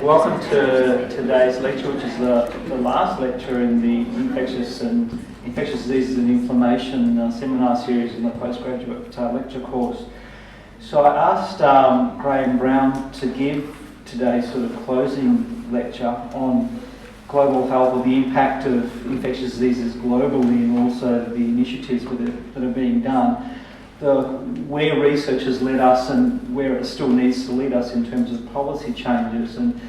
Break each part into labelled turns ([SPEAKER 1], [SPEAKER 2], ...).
[SPEAKER 1] Welcome to today's lecture, which is the last lecture in the infectious diseases and inflammation seminar series in the postgraduate lecture course. So I asked Graham Brown to give today's sort of closing lecture on global health, or the impact of infectious diseases globally, and also the initiatives that are being done. Where research has led us and where it still needs to lead us in terms of policy changes. And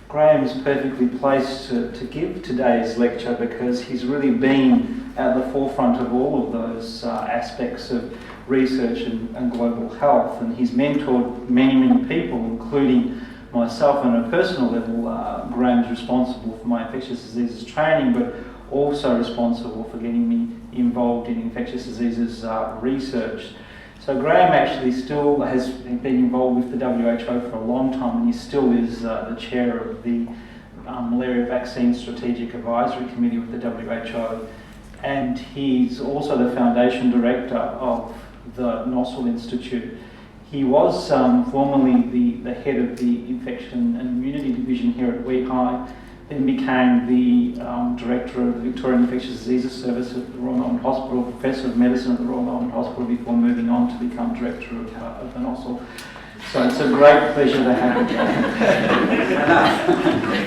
[SPEAKER 1] Graham is perfectly placed to give today's lecture because he's really been at the forefront of all of those aspects of research and global health. And he's mentored many people, including myself. On a personal level, Graham's responsible for my infectious diseases training, but also responsible for getting me involved in infectious diseases research. So Graham actually still has been involved with the WHO for a long time, and he still is the chair of the Malaria Vaccine Strategic Advisory Committee with the WHO, and he's also the foundation director of the Nossal Institute. He was formerly the head of the Infection and Immunity Division here at Weehigh, then became the director of the Victorian Infectious Diseases Service at the Royal Melbourne Hospital, professor of medicine at the Royal Melbourne Hospital, before moving on to become director of the Nossal. So it's a great pleasure to have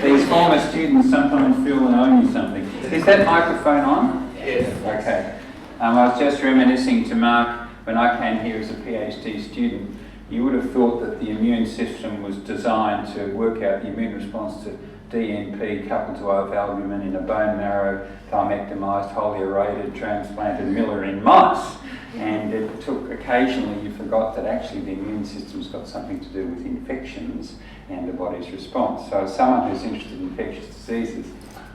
[SPEAKER 1] you.
[SPEAKER 2] These former students sometimes feel they owe you something. Is that microphone on?
[SPEAKER 3] Yes.
[SPEAKER 2] Okay. I was just reminiscing to Mark, when I came here as a PhD student, you would have thought that the immune system was designed to work out the immune response to DNP coupled to ovalbumin in a bone marrow, thymectomized, wholly aerated, transplanted Miller in mice. And it took, occasionally you forgot that actually the immune system's got something to do with infections and the body's response. So as someone who's interested in infectious diseases,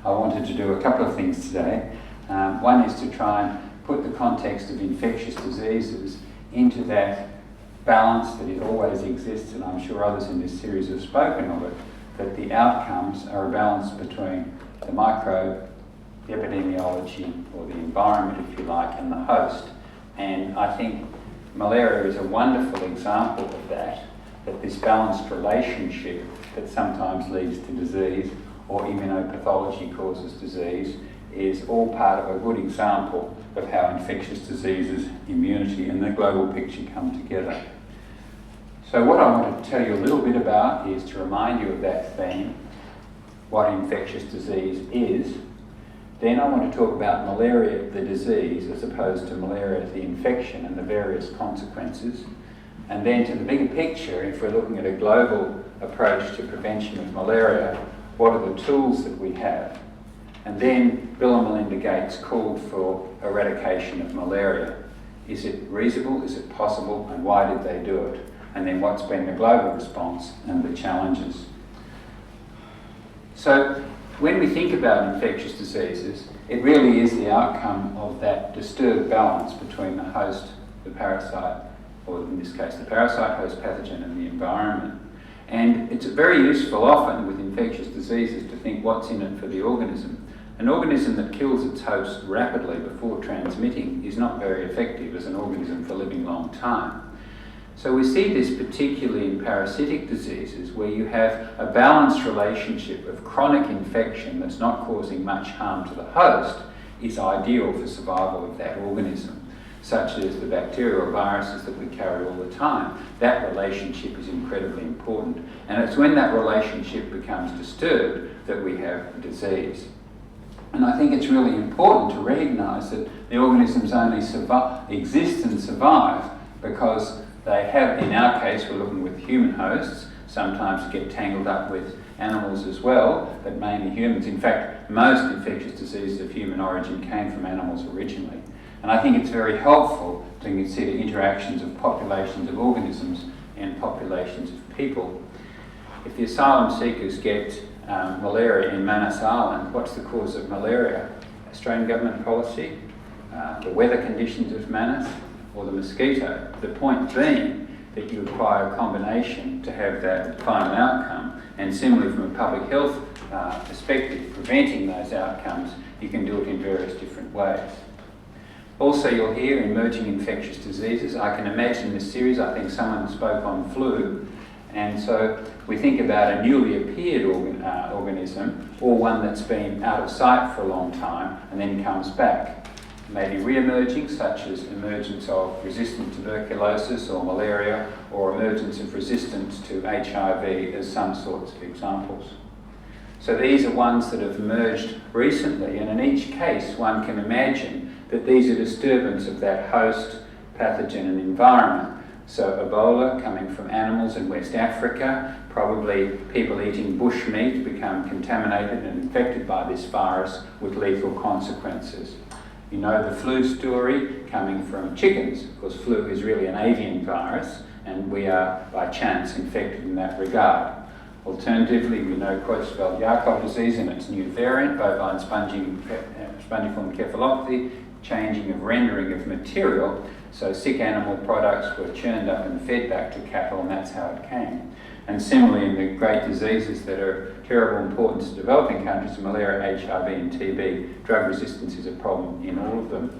[SPEAKER 2] I wanted to do a couple of things today. One is to try and put the context of infectious diseases into that balance that it always exists, and I'm sure others in this series have spoken of it, that the outcomes are a balance between the microbe, the epidemiology, or the environment, if you like, and the host. And I think malaria is a wonderful example of that this balanced relationship that sometimes leads to disease, or immunopathology causes disease, is all part of a good example of how infectious diseases, immunity, and the global picture come together. So what I want to tell you a little bit about is to remind you of that theme, what infectious disease is. Then I want to talk about malaria, the disease, as opposed to malaria, the infection, and the various consequences. And then to the bigger picture, if we're looking at a global approach to prevention of malaria, what are the tools that we have? And then Bill and Melinda Gates called for eradication of malaria. Is it reasonable? Is it possible? And why did they do it? And then what's been the global response and the challenges? So when we think about infectious diseases, it really is the outcome of that disturbed balance between the host, the parasite, or in this case the parasite, host pathogen, and the environment. And it's very useful often with infectious diseases to think what's in it for the organism. An organism that kills its host rapidly before transmitting is not very effective as an organism for living a long time. So we see this particularly in parasitic diseases, where you have a balanced relationship of chronic infection that's not causing much harm to the host is ideal for survival of that organism, such as the bacterial viruses that we carry all the time. That relationship is incredibly important, and it's when that relationship becomes disturbed that we have disease. And I think it's really important to recognise that the organisms only exist and survive because they have, in our case, we're looking with human hosts, sometimes get tangled up with animals as well, but mainly humans. In fact, most infectious diseases of human origin came from animals originally. And I think it's very helpful to consider interactions of populations of organisms and populations of people. If the asylum seekers get malaria in Manus Island, what's the cause of malaria? Australian government policy, the weather conditions of Manus, or the mosquito. The point being that you require a combination to have that final outcome. And similarly, from a public health perspective, preventing those outcomes, you can do it in various different ways. Also, you'll hear emerging infectious diseases. I can imagine this series, I think someone spoke on flu, And so we think about a newly appeared organism, or one that's been out of sight for a long time and then comes back. Maybe re-emerging, such as emergence of resistant tuberculosis or malaria, or emergence of resistance to HIV as some sorts of examples. So these are ones that have emerged recently, and in each case one can imagine that these are disturbance of that host, pathogen and environment. So Ebola coming from animals in West Africa, probably people eating bush meat become contaminated and infected by this virus with lethal consequences. You know the flu story coming from chickens, because flu is really an avian virus and we are by chance infected in that regard. Alternatively, we know Creutzfeldt-Jakob disease and its new variant, bovine spongiform encephalopathy, changing of rendering of material. So sick animal products were churned up and fed back to cattle, and that's how it came. And similarly, in the great diseases that are of terrible importance to developing countries, malaria, HIV and TB, drug resistance is a problem in all of them.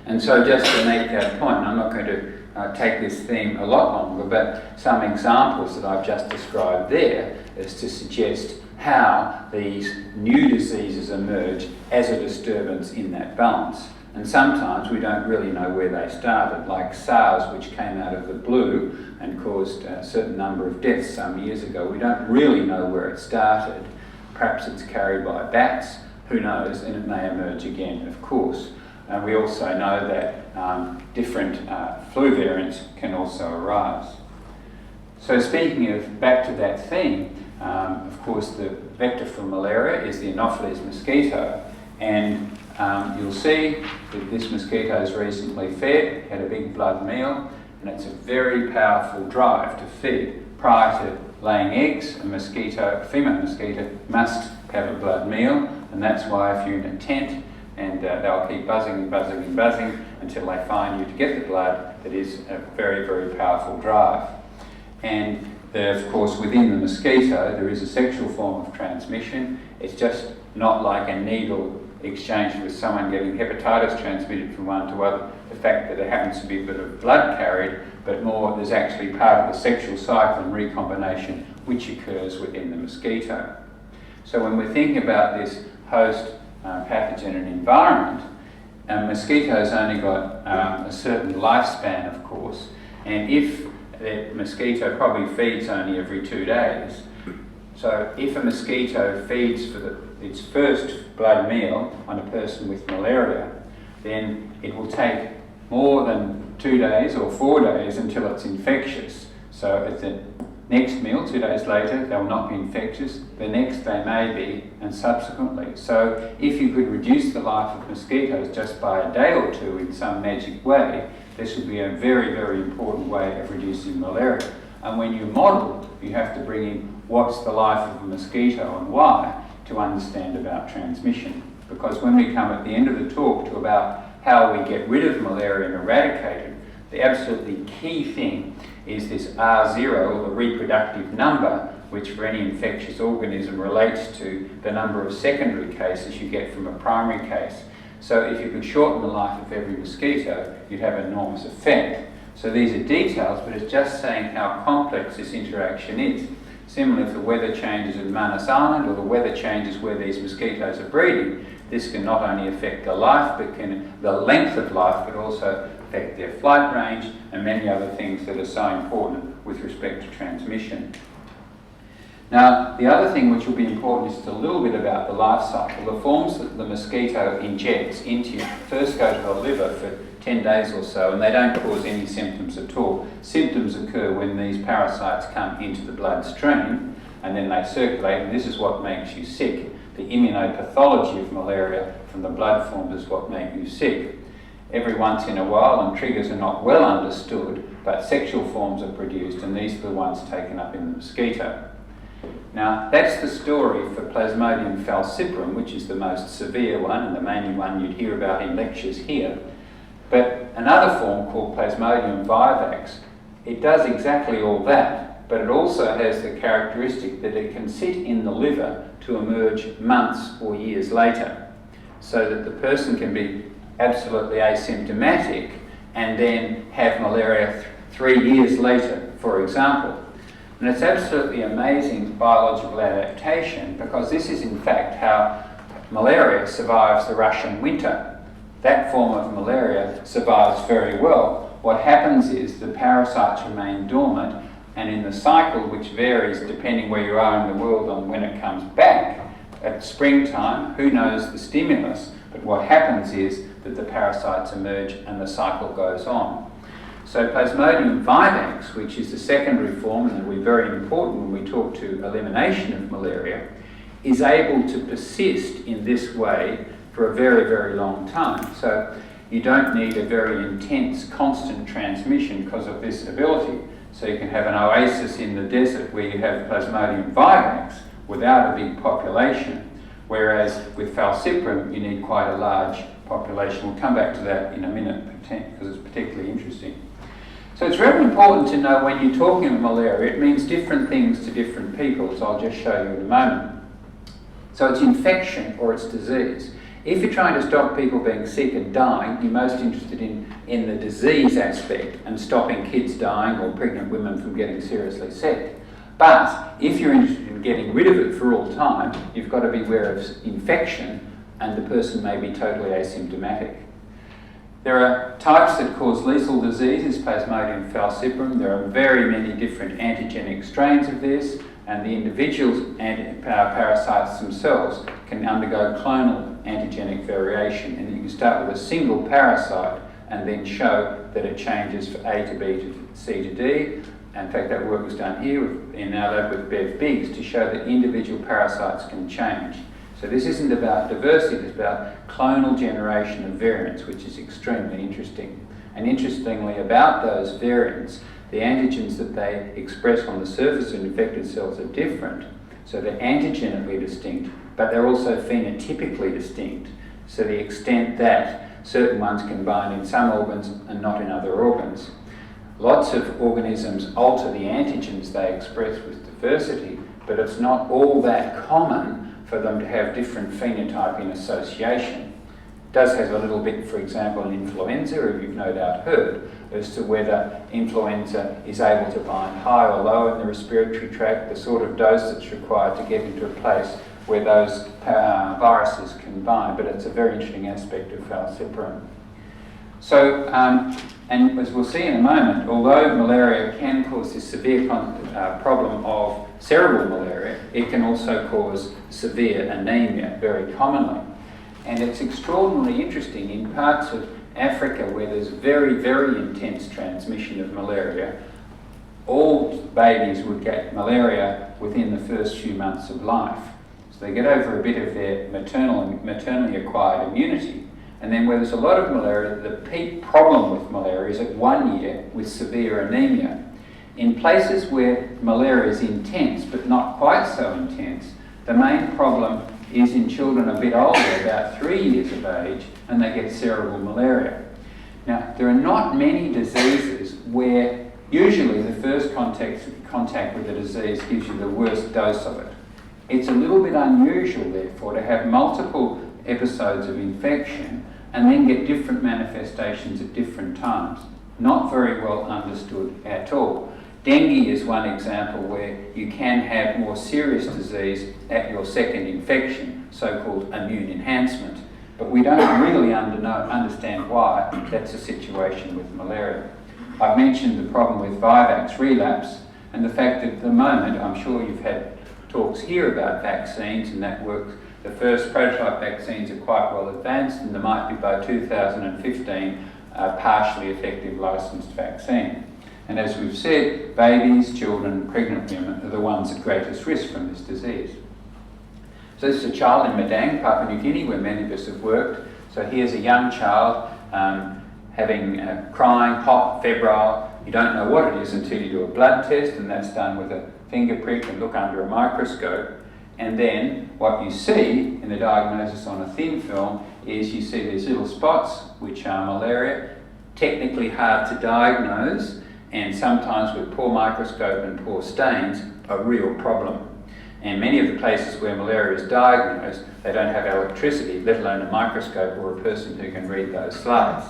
[SPEAKER 2] And so just to make that point, and I'm not going to take this theme a lot longer, but some examples that I've just described there is to suggest how these new diseases emerge as a disturbance in that balance. And sometimes we don't really know where they started, like SARS, which came out of the blue and caused a certain number of deaths some years ago. We don't really know where it started. Perhaps it's carried by bats, who knows, and it may emerge again, of course. We also know that different flu variants can also arise. So speaking of, back to that theme, of course the vector for malaria is the Anopheles mosquito, and you'll see that this mosquito is recently fed, had a big blood meal, and it's a very powerful drive to feed. Prior to laying eggs, a female mosquito must have a blood meal, and that's why if you're in a tent, and they'll keep buzzing and buzzing and buzzing until they find you to get the blood. That is a very, very powerful drive. And of course, within the mosquito, there is a sexual form of transmission. It's just not like a needle exchange with someone getting hepatitis transmitted from one to other. The fact that there happens to be a bit of blood carried, but more there's actually part of the sexual cycle and recombination which occurs within the mosquito. So when we're thinking about this host, pathogen and environment, mosquitoes only got a certain lifespan, of course, and if the mosquito probably feeds only every 2 days, so if a mosquito feeds for its first blood meal on a person with malaria, then it will take more than 2 days or 4 days until it's infectious. So at the next meal, 2 days later, they will not be infectious. The next they may be, and subsequently. So if you could reduce the life of mosquitoes just by a day or two in some magic way, this would be a very, very important way of reducing malaria. And when you model, you have to bring in what's the life of a mosquito and why to understand about transmission. Because when we come at the end of the talk to about how we get rid of malaria and eradicate it, the absolutely key thing is this R0, or the reproductive number, which for any infectious organism relates to the number of secondary cases you get from a primary case. So if you could shorten the life of every mosquito, you'd have an enormous effect. So these are details, but it's just saying how complex this interaction is. Similarly, if the weather changes in Manus Island, or the weather changes where these mosquitoes are breeding, this can not only affect the life, but the length of life, but also affect their flight range and many other things that are so important with respect to transmission. Now, the other thing which will be important is a little bit about the life cycle. The forms that the mosquito injects into you first go to the liver for 10 days or so, and they don't cause any symptoms at all. Symptoms occur when these parasites come into the bloodstream, and then they circulate, and this is what makes you sick. The immunopathology of malaria from the blood forms is what makes you sick. Every once in a while, and triggers are not well understood, but sexual forms are produced, and these are the ones taken up in the mosquito. Now, that's the story for Plasmodium falciparum, which is the most severe one and the main one you'd hear about in lectures here. But another form called Plasmodium vivax, it does exactly all that, but it also has the characteristic that it can sit in the liver to emerge months or years later, so that the person can be absolutely asymptomatic and then have malaria 3 years later, for example. And it's absolutely amazing biological adaptation, because this is in fact how malaria survives the Russian winter. That form of malaria survives very well. What happens is the parasites remain dormant, and in the cycle, which varies depending where you are in the world on when it comes back, at springtime, who knows the stimulus, but what happens is that the parasites emerge and the cycle goes on. So Plasmodium vivax, which is the secondary form and will be very important when we talk to elimination of malaria, is able to persist in this way for a very, very long time. So you don't need a very intense, constant transmission because of this ability. So you can have an oasis in the desert where you have Plasmodium vivax without a big population, whereas with Falciparum you need quite a large population. We'll come back to that in a minute because it's particularly interesting. So it's very important to know when you're talking about malaria, it means different things to different people, so I'll just show you in a moment. So it's infection or it's disease. If you're trying to stop people being sick and dying, you're most interested in the disease aspect and stopping kids dying or pregnant women from getting seriously sick. But if you're interested in getting rid of it for all time, you've got to be aware of infection, and the person may be totally asymptomatic. There are types that cause lethal diseases, Plasmodium falciparum. There are very many different antigenic strains of this, and the individual parasites themselves can undergo clonal antigenic variation, and you can start with a single parasite and then show that it changes from A to B to C to D. In fact, that work was done here in our lab with Bev Biggs to show that individual parasites can change. So this isn't about diversity, it's about clonal generation of variants, which is extremely interesting. And interestingly, about those variants, the antigens that they express on the surface of infected cells are different. So they're antigenically distinct, but they're also phenotypically distinct. So the extent that certain ones can bind in some organs and not in other organs. Lots of organisms alter the antigens they express with diversity, but it's not all that common for them to have different phenotype in association. It does have a little bit, for example, in influenza, if you've no doubt heard, as to whether influenza is able to bind high or low in the respiratory tract, the sort of dose that's required to get into a place where those viruses can bind. But it's a very interesting aspect of falciparum. So, and as we'll see in a moment, although malaria can cause this severe problem of cerebral malaria, it can also cause severe anemia very commonly. And it's extraordinarily interesting in parts of Africa where there's very, very intense transmission of malaria. All babies would get malaria within the first few months of life. So they get over a bit of their maternally acquired immunity. And then where there's a lot of malaria, the peak problem with malaria is at 1 year with severe anemia. In places where malaria is intense, but not quite so intense, the main problem is in children a bit older, about 3 years of age, and they get cerebral malaria. Now, there are not many diseases where usually the first contact with the disease gives you the worst dose of it. It's a little bit unusual, therefore, to have multiple episodes of infection and then get different manifestations at different times. Not very well understood at all. Dengue is one example where you can have more serious disease at your second infection, so-called immune enhancement. But we don't really understand why that's the situation with malaria. I've mentioned the problem with Vivax relapse and the fact that at the moment, I'm sure you've had talks here about vaccines and that works. The first prototype vaccines are quite well advanced, and there might be by 2015 a partially effective licensed vaccine. And as we've said, babies, children, pregnant women are the ones at greatest risk from this disease. So this is a child in Madang, Papua New Guinea, where many of us have worked. So here's a young child having crying, hot, febrile. You don't know what it is until you do a blood test, and that's done with a finger prick and look under a microscope. And then what you see in the diagnosis on a thin film is you see these little spots, which are malaria, technically hard to diagnose, and sometimes with poor microscope and poor stains, a real problem. And many of the places where malaria is diagnosed, they don't have electricity, let alone a microscope or a person who can read those slides.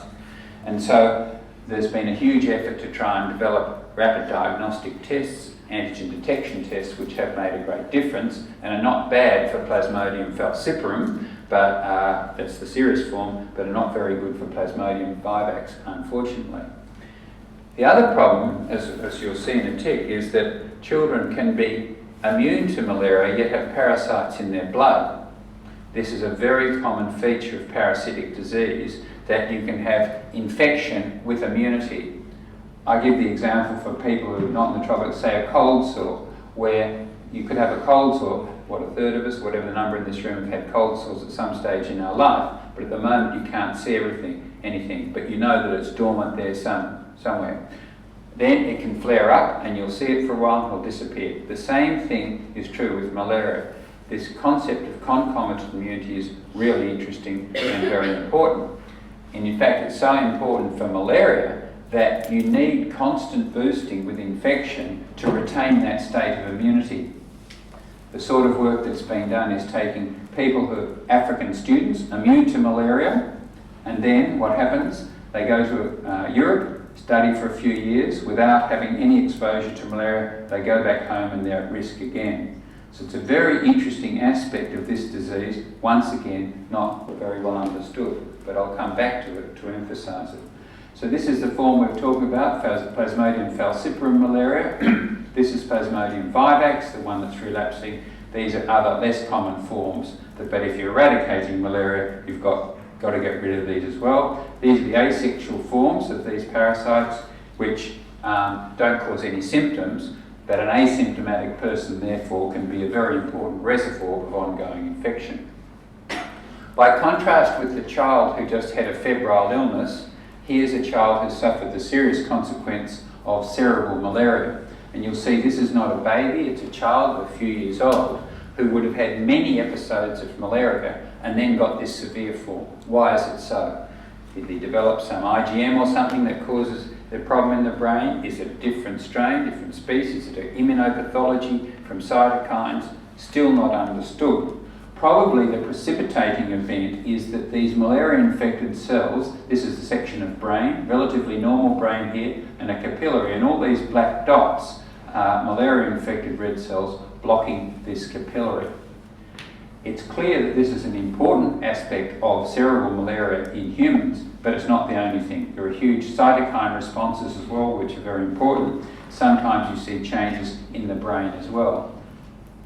[SPEAKER 2] And so there's been a huge effort to try and develop rapid diagnostic tests, antigen detection tests, which have made a great difference and are not bad for Plasmodium falciparum, but that's the serious form, but are not very good for Plasmodium vivax, unfortunately. The other problem, as you'll see in a tick, is that children can be immune to malaria yet have parasites in their blood. This is a very common feature of parasitic disease, that you can have infection with immunity. I give the example for people who are not in the tropics, say a cold sore, where you could have a cold sore. What, a third of us, whatever the number in this room, have had cold sores at some stage in our life, but at the moment you can't see anything, but you know that it's dormant there somewhere. Then it can flare up and you'll see it for a while and it'll disappear. The same thing is true with malaria. This concept of concomitant immunity is really interesting and very important. And in fact, it's so important for malaria that you need constant boosting with infection to retain that state of immunity. The sort of work that's been done is taking people who are African students, immune to malaria, and then what happens? They go to Europe, study for a few years without having any exposure to malaria, they go back home and they're at risk again. So it's a very interesting aspect of this disease, once again, not very well understood, but I'll come back to it to emphasise it. So this is the form we're talking about, Plasmodium falciparum malaria. This is Plasmodium vivax, the one that's relapsing. These are other less common forms, but if you're eradicating malaria, you've got to get rid of these as well. These are the asexual forms of these parasites, which don't cause any symptoms, but an asymptomatic person therefore can be a very important reservoir of ongoing infection. By contrast with the child who just had a febrile illness, here's a child who suffered the serious consequence of cerebral malaria. And you'll see this is not a baby, it's a child a few years old who would have had many episodes of malaria and then got this severe form. Why is it so? Did he develop some IgM or something that causes the problem in the brain? Is it a different strain, different species? Is it immunopathology from cytokines? Still not understood. Probably the precipitating event is that these malaria-infected cells, this is a section of brain, relatively normal brain here, and a capillary, and all these black dots are malaria-infected red cells blocking this capillary. It's clear that this is an important aspect of cerebral malaria in humans, but it's not the only thing. There are huge cytokine responses as well, which are very important. Sometimes you see changes in the brain as well.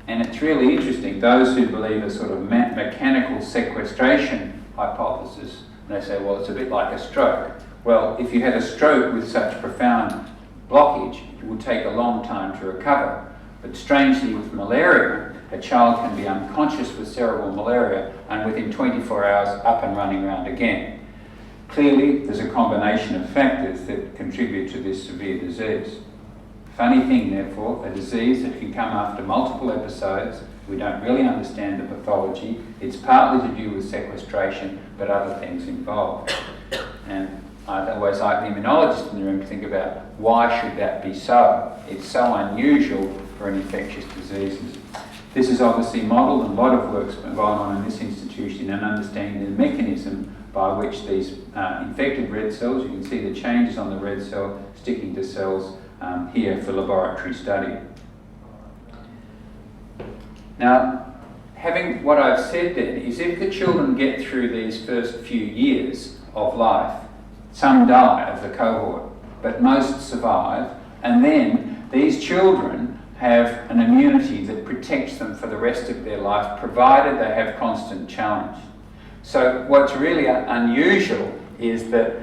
[SPEAKER 2] And it's really interesting, those who believe a sort of mechanical sequestration hypothesis, they say, well, it's a bit like a stroke. Well, if you had a stroke with such profound blockage, it would take a long time to recover. But strangely, with malaria, a child can be unconscious with cerebral malaria and within 24 hours up and running around again. Clearly, there's a combination of factors that contribute to this severe disease. Funny thing, therefore, a disease that can come after multiple episodes. We don't really understand the pathology. It's partly to do with sequestration, but other things involved. And I always like the immunologist in the room to think about why should that be so? It's so unusual for an infectious diseases. This is obviously modelled, and a lot of work's been going on in this institution in understanding the mechanism by which these infected red cells, you can see the changes on the red cell sticking to cells here for laboratory study. Now, having what I've said then is if the children get through these first few years of life, some die of the cohort, but most survive, and then these children have an immunity that protects them for the rest of their life, provided they have constant challenge. So what's really unusual is that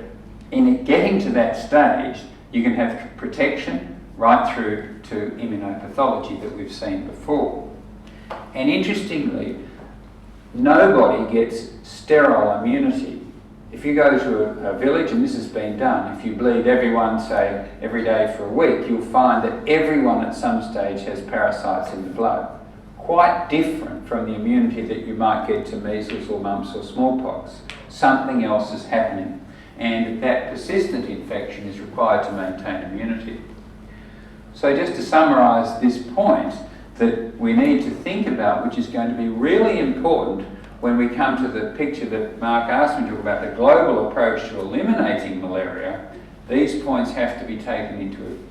[SPEAKER 2] in getting to that stage, you can have protection right through to immunopathology that we've seen before. And interestingly, nobody gets sterile immunity. If you go to a village, and this has been done, if you bleed everyone, say, every day for a week, you'll find that everyone at some stage has parasites in the blood. Quite different from the immunity that you might get to measles or mumps or smallpox. Something else is happening. And that persistent infection is required to maintain immunity. So just to summarise this point that we need to think about, which is going to be really important when we come to the picture that Mark asked me to talk about, the global approach to eliminating malaria, these points have to be taken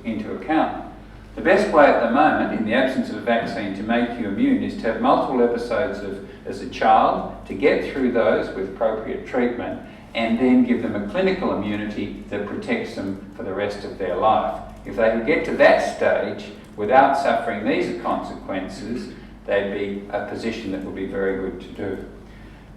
[SPEAKER 2] into account. The best way at the moment, in the absence of a vaccine, to make you immune is to have multiple episodes as a child, to get through those with appropriate treatment, and then give them a clinical immunity that protects them for the rest of their life. If they could get to that stage without suffering these consequences, they'd be a position that would be very good to do.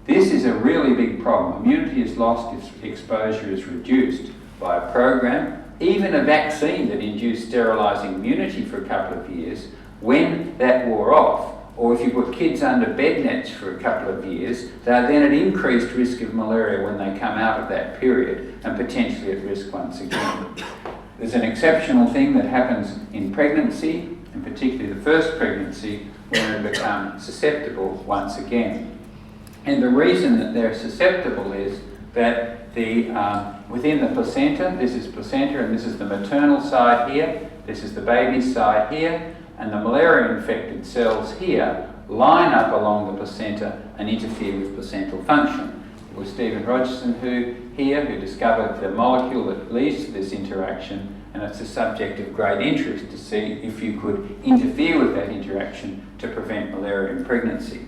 [SPEAKER 2] This is a really big problem. Immunity is lost if exposure is reduced by a program, even a vaccine that induced sterilising immunity for a couple of years. When that wore off, or if you put kids under bed nets for a couple of years, they're then at increased risk of malaria when they come out of that period, and potentially at risk once again. There's an exceptional thing that happens in pregnancy, and particularly the first pregnancy, when they become susceptible once again. And the reason that they're susceptible is that within the placenta, this is placenta and this is the maternal side here, this is the baby's side here, and the malaria-infected cells here line up along the placenta and interfere with placental function. It was Stephen Rogerson who discovered the molecule that leads to this interaction, and it's a subject of great interest to see if you could interfere with that interaction to prevent malaria in pregnancy.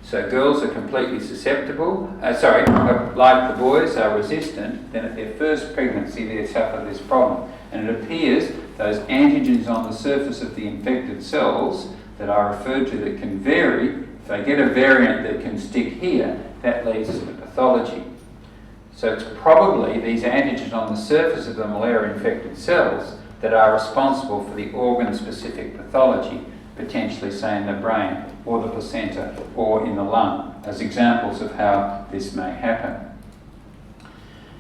[SPEAKER 2] So girls are completely susceptible, like the boys are resistant, then at their first pregnancy they suffer this problem. And it appears those antigens on the surface of the infected cells that I referred to that can vary, if they get a variant that can stick here, that leads to pathology. So it's probably these antigens on the surface of the malaria-infected cells that are responsible for the organ-specific pathology, potentially say in the brain or the placenta or in the lung, as examples of how this may happen.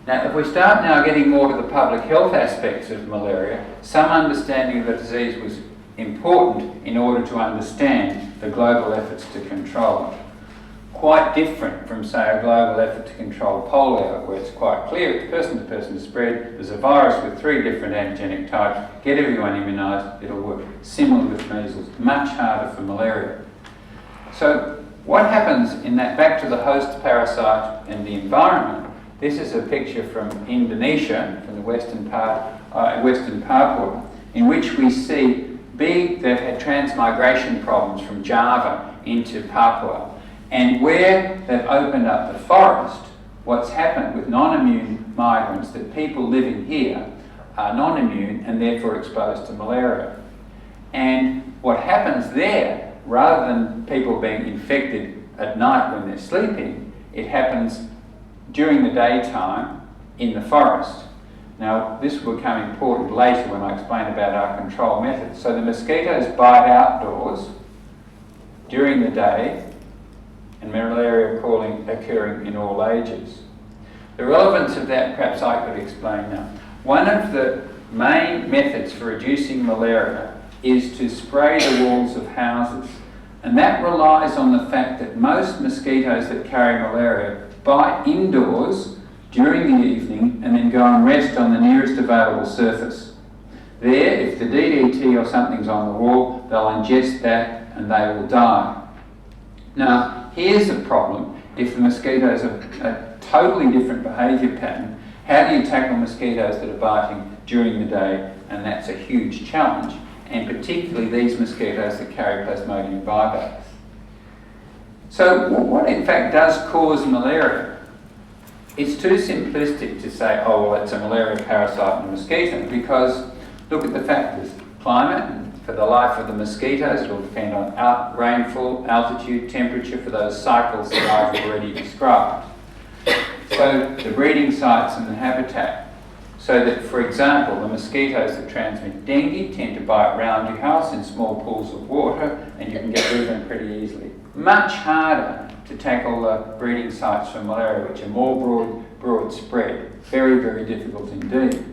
[SPEAKER 2] Now, if we start now getting more to the public health aspects of malaria, some understanding of the disease was important in order to understand the global efforts to control it. Quite different from, say, a global effort to control polio, where it's quite clear it's person-to-person spread, there's a virus with 3 different antigenic types, get everyone immunised, it'll work. Similar with measles, much harder for malaria. So what happens in that, back to the host parasite and the environment, this is a picture from Indonesia, from the western Papua, in which we see they've had transmigration problems from Java into Papua. And where they've opened up the forest, what's happened with non-immune migrants, that people living here are non-immune and therefore exposed to malaria. And what happens there, rather than people being infected at night when they're sleeping, it happens during the daytime in the forest. Now, this will become important later when I explain about our control methods. So the mosquitoes bite outdoors during the day, and malaria occurring in all ages. The relevance of that perhaps I could explain now. One of the main methods for reducing malaria is to spray the walls of houses, and that relies on the fact that most mosquitoes that carry malaria bite indoors during the evening and then go and rest on the nearest available surface. There, if the DDT or something's on the wall, they'll ingest that and they will die. Now, here's the problem. If the mosquitoes have a totally different behaviour pattern, how do you tackle mosquitoes that are biting during the day? And that's a huge challenge, and particularly these mosquitoes that carry Plasmodium vivax. So what in fact does cause malaria? It's too simplistic to say, oh, well, it's a malaria parasite and a mosquito, because look at the factors. Climate, and for the life of the mosquitoes, it will depend on rainfall, altitude, temperature, for those cycles that I've already described. So the breeding sites and the habitat. So that, for example, the mosquitoes that transmit dengue tend to bite around your house in small pools of water, and you can get rid of them pretty easily. Much harder to tackle the breeding sites for malaria, which are more broad spread. Very, very difficult indeed.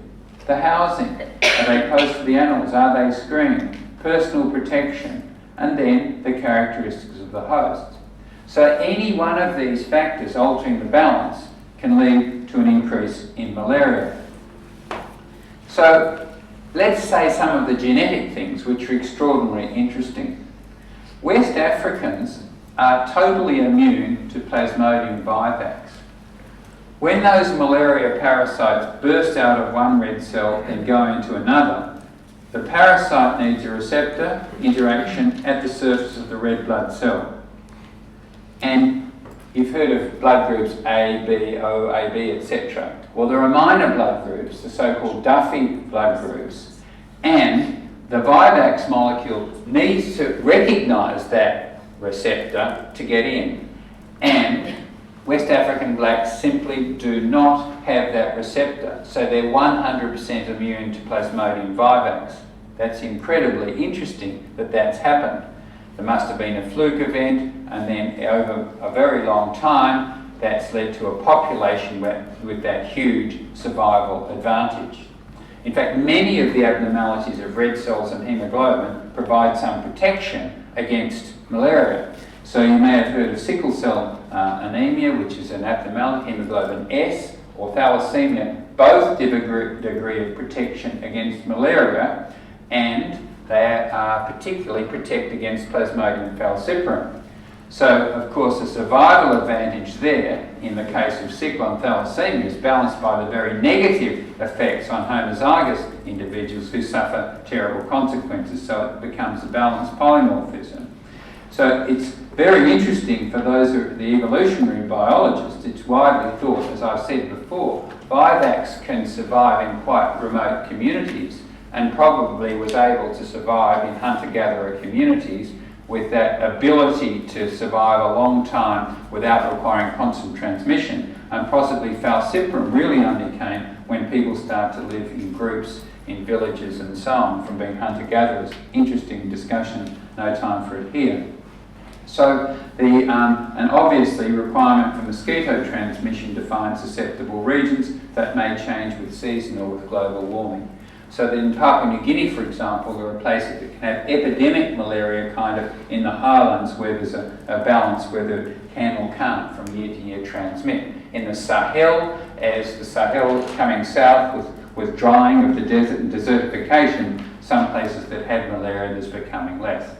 [SPEAKER 2] The housing. Are they close to the animals? Are they screened? Personal protection. And then the characteristics of the host. So any one of these factors altering the balance can lead to an increase in malaria. So let's say some of the genetic things which are extraordinarily interesting. West Africans are totally immune to Plasmodium vivax. When those malaria parasites burst out of one red cell and go into another, The parasite needs a receptor interaction at the surface of the red blood cell. And you've heard of blood groups A, B, O, AB, etc. Well, there are minor blood groups, the so-called Duffy blood groups, and the Vivax molecule needs to recognise that receptor to get in. And West African blacks simply do not have that receptor, so they're 100% immune to Plasmodium vivax. That's incredibly interesting that that's happened. There must have been a fluke event, and then over a very long time, that's led to a population with that huge survival advantage. In fact, many of the abnormalities of red cells and haemoglobin provide some protection against malaria. So you may have heard of sickle cell anemia, which is an abnormality, hemoglobin S, or thalassemia. Both give a degree of protection against malaria, and they particularly protect against Plasmodium falciparum. So, of course, the survival advantage there, in the case of sickle and thalassemia, is balanced by the very negative effects on homozygous individuals who suffer terrible consequences, so it becomes a balanced polymorphism. So it's very interesting for those who are the evolutionary biologists. It's widely thought, as I've said before, Vivax can survive in quite remote communities, and probably was able to survive in hunter-gatherer communities with that ability to survive a long time without requiring constant transmission. And possibly falciparum really only came when people start to live in groups, in villages and so on, from being hunter-gatherers. Interesting discussion, no time for it here. So, and obviously requirement for mosquito transmission defines susceptible regions that may change with season or with global warming. So that in Papua New Guinea, for example, there are places that can have epidemic malaria kind of in the highlands where there's a balance whether it can or can't from year to year transmit. In the Sahel, as the Sahel coming south with drying of the desert and desertification, some places that had malaria, there's becoming less.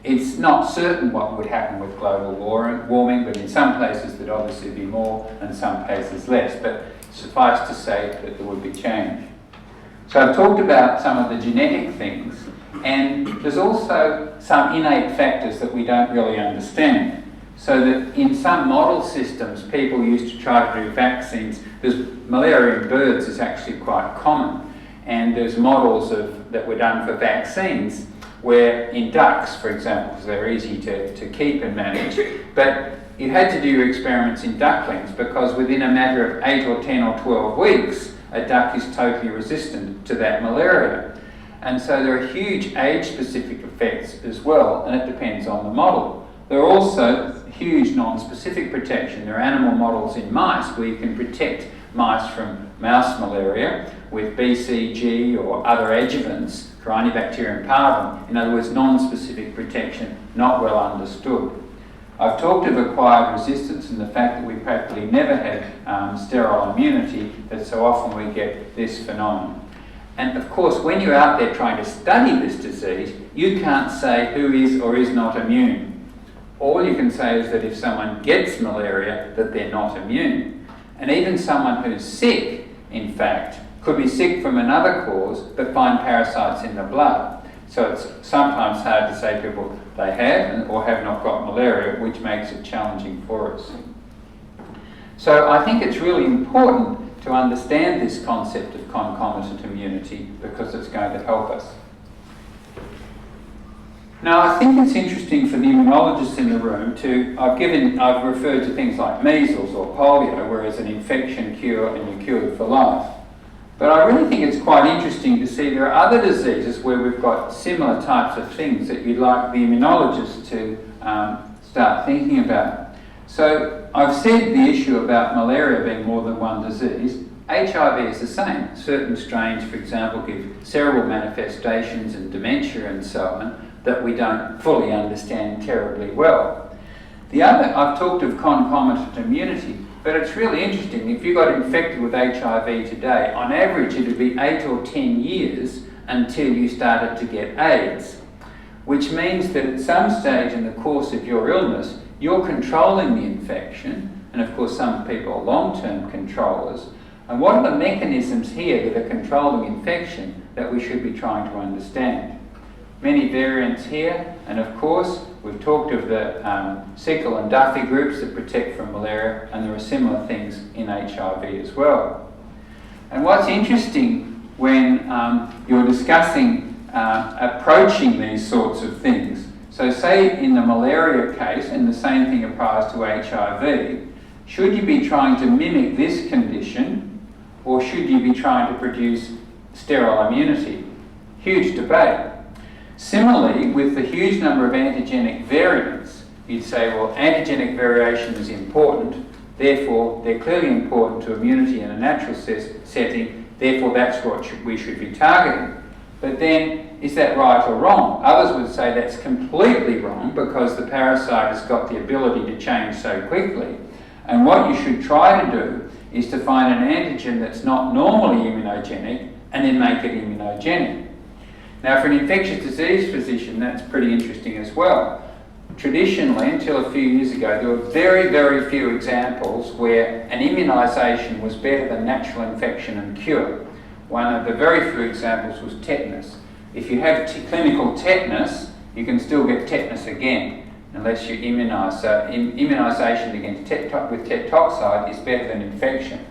[SPEAKER 2] It's not certain what would happen with global warming, but in some places there'd obviously be more and some places less. But suffice to say that there would be change. So I've talked about some of the genetic things, and there's also some innate factors that we don't really understand. So that in some model systems, people used to try to do vaccines. Malaria in birds is actually quite common, and there's models that were done for vaccines where in ducks, for example, because they're easy to keep and manage, but you had to do your experiments in ducklings because within a matter of 8 or 10 or 12 weeks, a duck is totally resistant to that malaria. And so there are huge age-specific effects as well, and it depends on the model. There are also huge non-specific protection. There are animal models in mice where you can protect mice from mouse malaria with BCG or other adjuvants, Corynebacterium parvum. In other words, non-specific protection, not well understood. I've talked of acquired resistance and the fact that we practically never had sterile immunity, that so often we get this phenomenon. And of course, when you're out there trying to study this disease, you can't say who is or is not immune. All you can say is that if someone gets malaria, that they're not immune. And even someone who's sick, in fact, could be sick from another cause, but find parasites in the blood. So it's sometimes hard to say people they have or have not got malaria, which makes it challenging for us. So I think it's really important to understand this concept of concomitant immunity because it's going to help us. Now I think it's interesting for the immunologists in the room I've referred to things like measles or polio, where it's an infection cure and you're cured for life. But I really think it's quite interesting to see there are other diseases where we've got similar types of things that you'd like the immunologists to start thinking about. So I've said the issue about malaria being more than one disease. HIV is the same. Certain strains, for example, give cerebral manifestations and dementia and so on that we don't fully understand terribly well. The other, I've talked of concomitant immunity. But it's really interesting, if you got infected with HIV today, on average it would be 8 or 10 years until you started to get AIDS, which means that at some stage in the course of your illness, you're controlling the infection, and of course some people are long-term controllers, And what are the mechanisms here that are controlling infection that we should be trying to understand? Many variants here, and of course we've talked of the Sickle and Duffy groups that protect from malaria, and there are similar things in HIV as well. And what's interesting when you're discussing approaching these sorts of things, so say in the malaria case, and the same thing applies to HIV, should you be trying to mimic this condition, or should you be trying to produce sterile immunity? Huge debate. Similarly, with the huge number of antigenic variants, you'd say, well, antigenic variation is important, therefore they're clearly important to immunity in a natural setting, therefore that's what we should be targeting. But then, is that right or wrong? Others would say that's completely wrong because the parasite has got the ability to change so quickly. And what you should try to do is to find an antigen that's not normally immunogenic and then make it immunogenic. Now, for an infectious disease physician, that's pretty interesting as well. Traditionally, until a few years ago, there were very, very few examples where an immunisation was better than natural infection and cure. One of the very few examples was tetanus. If you have clinical tetanus, you can still get tetanus again, unless you immunise. So immunisation against with tetoxide is better than infection.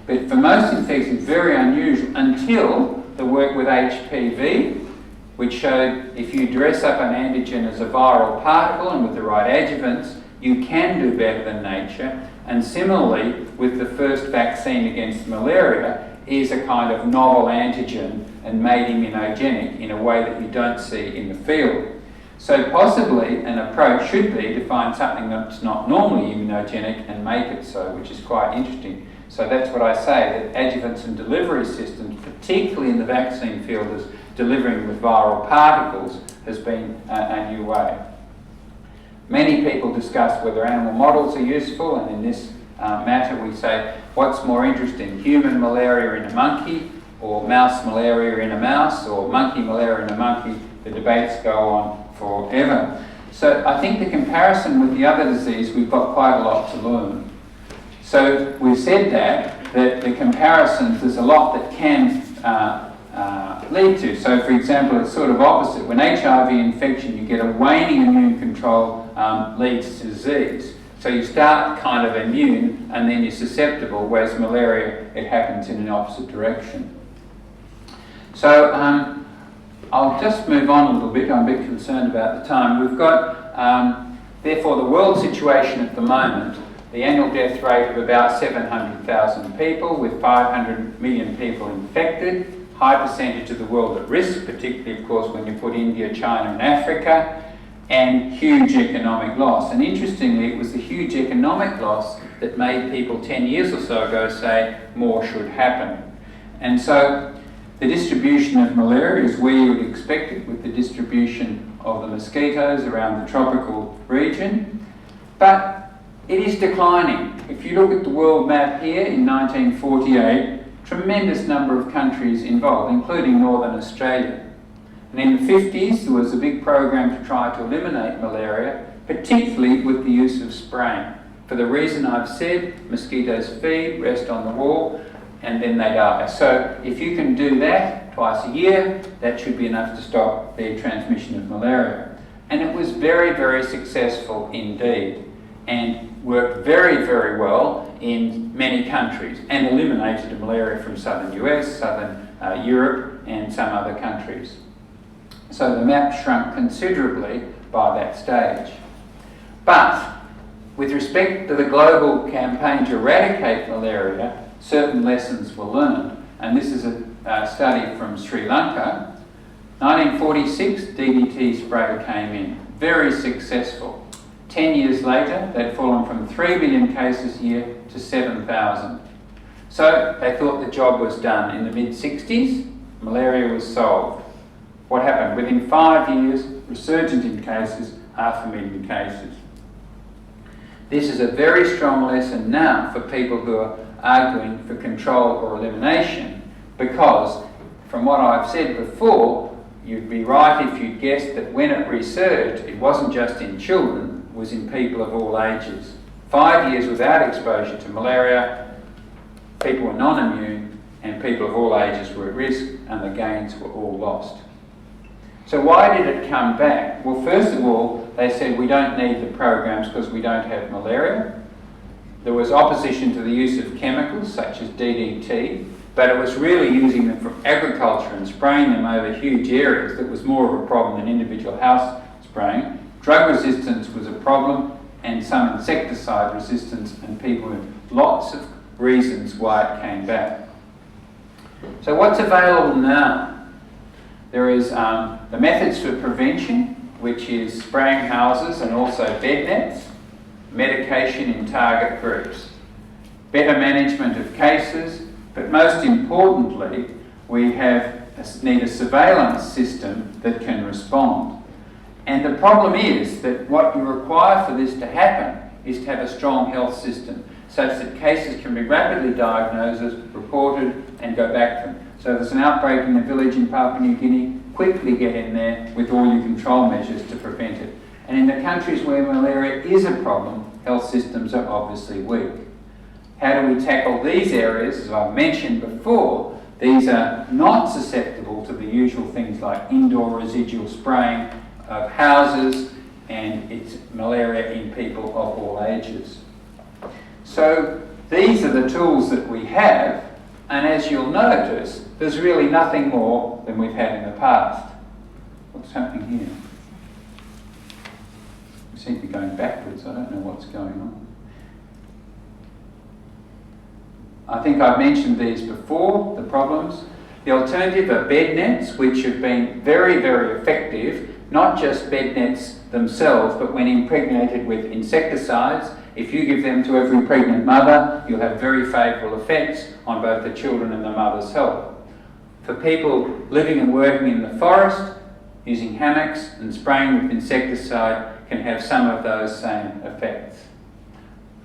[SPEAKER 2] But for most infections, very unusual until the work with HPV, which showed if you dress up an antigen as a viral particle and with the right adjuvants, you can do better than nature. And similarly, with the first vaccine against malaria, is a kind of novel antigen and made immunogenic in a way that you don't see in the field. So possibly an approach should be to find something that's not normally immunogenic and make it so, which is quite interesting. So that's what I say, that adjuvants and delivery systems, particularly in the vaccine field, as delivering with viral particles, has been a new way. Many people discuss whether animal models are useful, and in this matter we say, what's more interesting, human malaria in a monkey, or mouse malaria in a mouse, or monkey malaria in a monkey? The debates go on forever. So I think the comparison with the other disease, we've got quite a lot to learn. So we've said that the comparisons, there's a lot that can lead to. So for example, it's sort of opposite. When HIV infection, you get a waning immune control leads to disease. So you start kind of immune and then you're susceptible, whereas malaria, it happens in an opposite direction. So I'll just move on a little bit. I'm a bit concerned about the time. We've got, therefore, the world situation at the moment, the annual death rate of about 700,000 people with 500 million people infected, high percentage of the world at risk, particularly, of course, when you put India, China and Africa, and huge economic loss. And interestingly, it was the huge economic loss that made people 10 years or so ago say more should happen. And so the distribution of malaria is where you would expect it, with the distribution of the mosquitoes around the tropical region. But it is declining. If you look at the world map here in 1948, tremendous number of countries involved, including Northern Australia. And in the 50s, there was a big program to try to eliminate malaria, particularly with the use of spraying. For the reason I've said, mosquitoes feed, rest on the wall, and then they die. So if you can do that twice a year, that should be enough to stop the transmission of malaria. And it was very, very successful indeed, and worked very, very well in many countries, and eliminated malaria from southern US, southern Europe, and some other countries. So the map shrunk considerably by that stage. But with respect to the global campaign to eradicate malaria, certain lessons were learned. And this is a study from Sri Lanka. 1946, DDT spray came in, very successful. 10 years later, they'd fallen from 3 million cases a year to 7,000. So they thought the job was done. In the mid-60s, malaria was solved. What happened? Within 5 years, resurgent in cases, 500,000 cases. This is a very strong lesson now for people who are arguing for control or elimination, because from what I've said before, you'd be right if you guessed that when it resurged, it wasn't just in children, it was in people of all ages. 5 years without exposure to malaria, people were non-immune, and people of all ages were at risk, and the gains were all lost. So why did it come back? Well, first of all, they said we don't need the programs because we don't have malaria. There was opposition to the use of chemicals such as DDT, but it was really using them from agriculture and spraying them over huge areas that was more of a problem than individual house spraying. Drug resistance was a problem, and some insecticide resistance, and people with lots of reasons why it came back. So what's available now? There is the methods for prevention, which is spraying houses and also bed nets, medication in target groups, better management of cases, but most importantly, we need a surveillance system that can respond. And the problem is that what you require for this to happen is to have a strong health system, such that cases can be rapidly diagnosed, reported, and go back to them. So if there's an outbreak in a village in Papua New Guinea, quickly get in there with all your control measures to prevent it. And in the countries where malaria is a problem, health systems are obviously weak. How do we tackle these areas? As I've mentioned before, these are not susceptible to the usual things like indoor residual spraying of houses, and it's malaria in people of all ages. So these are the tools that we have, and as you'll notice, there's really nothing more than we've had in the past. What's happening here? We seem to be going backwards. I don't know what's going on. I think I've mentioned these before, the problems. The alternative are bed nets, which have been very, very effective, not just bed nets themselves, but when impregnated with insecticides. If you give them to every pregnant mother, you'll have very favourable effects on both the children and the mother's health. For people living and working in the forest, using hammocks and spraying with insecticide can have some of those same effects.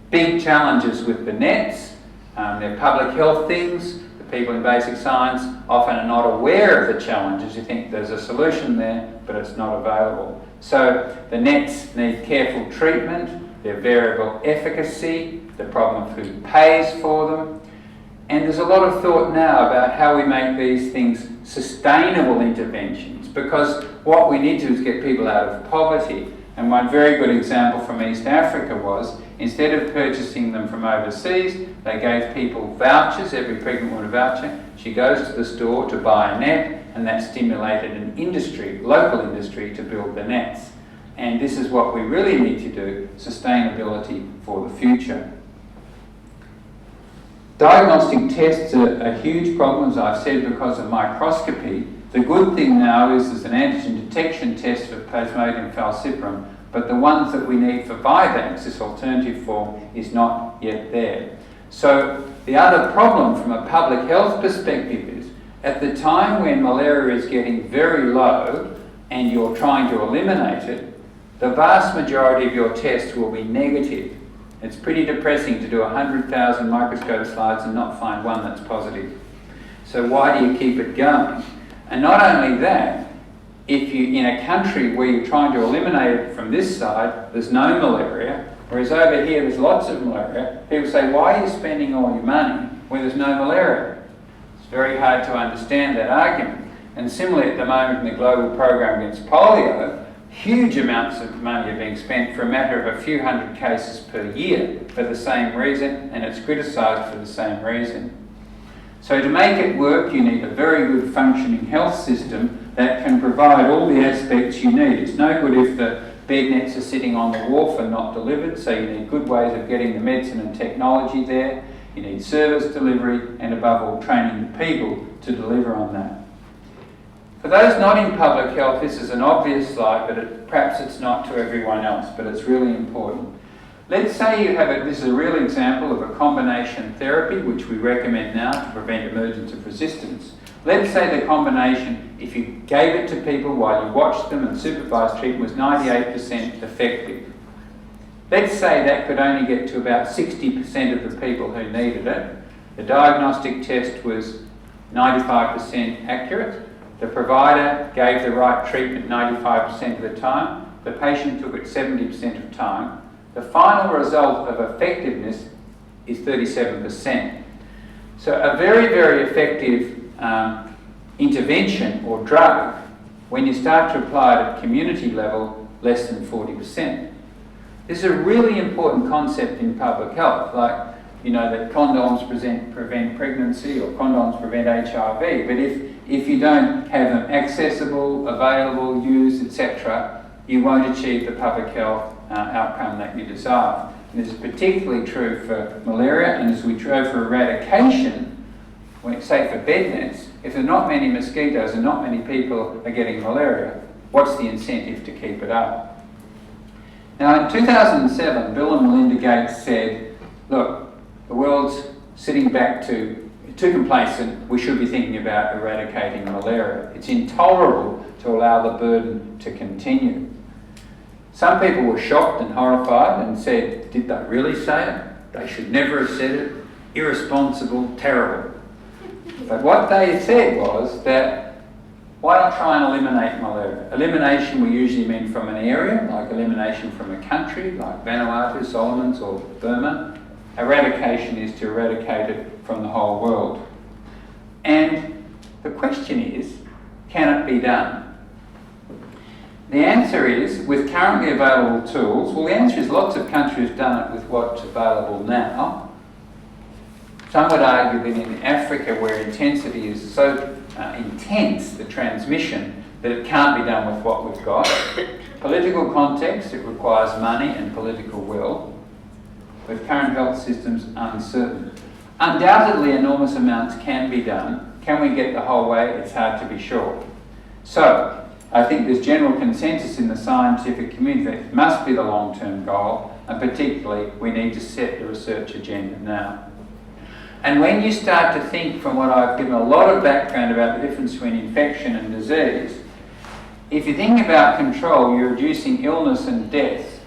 [SPEAKER 2] Big challenges with the nets. They're public health things. The people in basic science often are not aware of the challenges. You think there's a solution there, but it's not available. So the nets need careful treatment. Their variable efficacy, the problem of who pays for them. And there's a lot of thought now about how we make these things sustainable interventions, because what we need to do is get people out of poverty. And one very good example from East Africa was, instead of purchasing them from overseas, they gave people vouchers, every pregnant woman a voucher. She goes to the store to buy a net, and that stimulated an industry, local industry, to build the nets. And this is what we really need to do, sustainability for the future. Diagnostic tests are a huge problem, as I've said, because of microscopy. The good thing now is there's an antigen detection test for Plasmodium falciparum, but the ones that we need for Vivax, this alternative form, is not yet there. So the other problem from a public health perspective is, at the time when malaria is getting very low and you're trying to eliminate it, the vast majority of your tests will be negative. It's pretty depressing to do 100,000 microscope slides and not find one that's positive. So why do you keep it going? And not only that, if you, in a country where you're trying to eliminate it from this side, there's no malaria, whereas over here there's lots of malaria, people say, why are you spending all your money where there's no malaria? It's very hard to understand that argument. And similarly at the moment in the global program against polio, huge amounts of money are being spent for a matter of a few hundred cases per year for the same reason, and it's criticised for the same reason. So to make it work, you need a very good functioning health system that can provide all the aspects you need. It's no good if the bed nets are sitting on the wharf and not delivered, so you need good ways of getting the medicine and technology there. You need service delivery and above all training the people to deliver on that. For those not in public health, this is an obvious slide, but perhaps it's not to everyone else, but it's really important. Let's say you have this is a real example of a combination therapy, which we recommend now to prevent emergence of resistance. Let's say the combination, if you gave it to people while you watched them and supervised treatment, was 98% effective. Let's say that could only get to about 60% of the people who needed it. The diagnostic test was 95% accurate. The provider gave the right treatment 95% of the time. The patient took it 70% of the time. The final result of effectiveness is 37%. So a very, very effective intervention or drug, when you start to apply it at community level, less than 40%. This is a really important concept in public health, like, you know, that condoms prevent pregnancy or condoms prevent HIV, but if you don't have them accessible, available, used, etc., you won't achieve the public health outcome that you desire. And this is particularly true for malaria, and as we drove for eradication, say for bed nets, if there are not many mosquitoes and not many people are getting malaria, what's the incentive to keep it up? Now in 2007, Bill and Melinda Gates said, look, the world's sitting back too complacent, we should be thinking about eradicating malaria. It's intolerable to allow the burden to continue. Some people were shocked and horrified and said, did they really say it? They should never have said it. Irresponsible, terrible. But what they said was that, why not try and eliminate malaria? Elimination we usually mean from an area, like elimination from a country, like Vanuatu, Solomons or Burma. Eradication is to eradicate it from the whole world. And the question is, can it be done? The answer is, with currently available tools, well, the answer is lots of countries have done it with what's available now. Some would argue that in Africa, where intensity is so intense, the transmission, that it can't be done with what we've got. Political context, it requires money and political will. With current health systems uncertain. Undoubtedly, enormous amounts can be done. Can we get the whole way? It's hard to be sure. So, I think there's general consensus in the scientific community that it must be the long-term goal, and particularly we need to set the research agenda now. And when you start to think, from what I've given a lot of background about the difference between infection and disease, if you think about control, you're reducing illness and death.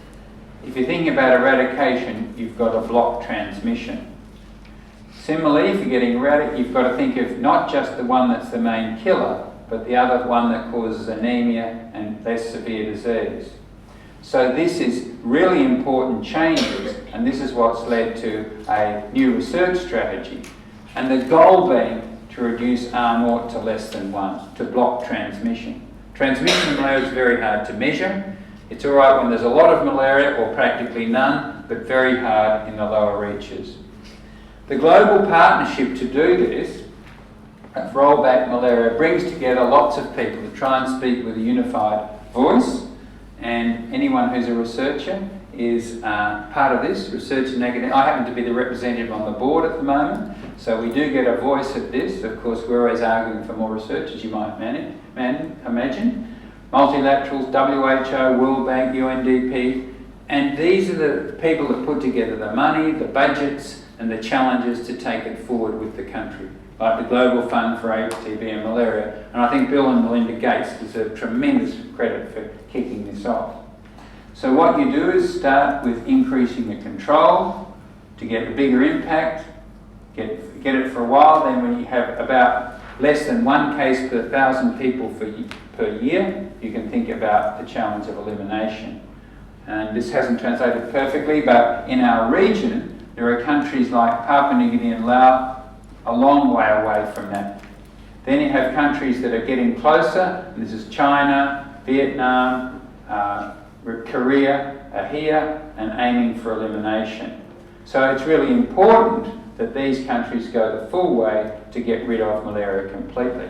[SPEAKER 2] If you're thinking about eradication, you've got to block transmission. Similarly, if you're getting eradicated, you've got to think of not just the one that's the main killer, but the other one that causes anemia and less severe disease. So this is really important changes, and this is what's led to a new research strategy. And the goal being to reduce R0 to less than 1, to block transmission. Transmission of malaria is very hard to measure. It's all right when there's a lot of malaria or practically none, but very hard in the lower reaches. The global partnership to do this, Roll Back Malaria, brings together lots of people to try and speak with a unified voice, and anyone who's a researcher is part of this, research and academic. I happen to be the representative on the board at the moment, so we do get a voice at this. Of course, we're always arguing for more research, as you might imagine. Multilaterals, WHO, World Bank, UNDP, and these are the people that put together the money, the budgets, and the challenges to take it forward with the country, like the Global Fund for AIDS, TB and Malaria. And I think Bill and Melinda Gates deserve tremendous credit for kicking this off. So what you do is start with increasing the control to get a bigger impact, get it for a while, then when you have about less than 1 case per 1,000 people per year, you can think about the challenge of elimination. And this hasn't translated perfectly, but in our region, there are countries like Papua New Guinea and Laos a long way away from that. Then you have countries that are getting closer, and this is China, Vietnam, Korea are here and aiming for elimination. So it's really important that these countries go the full way to get rid of malaria completely.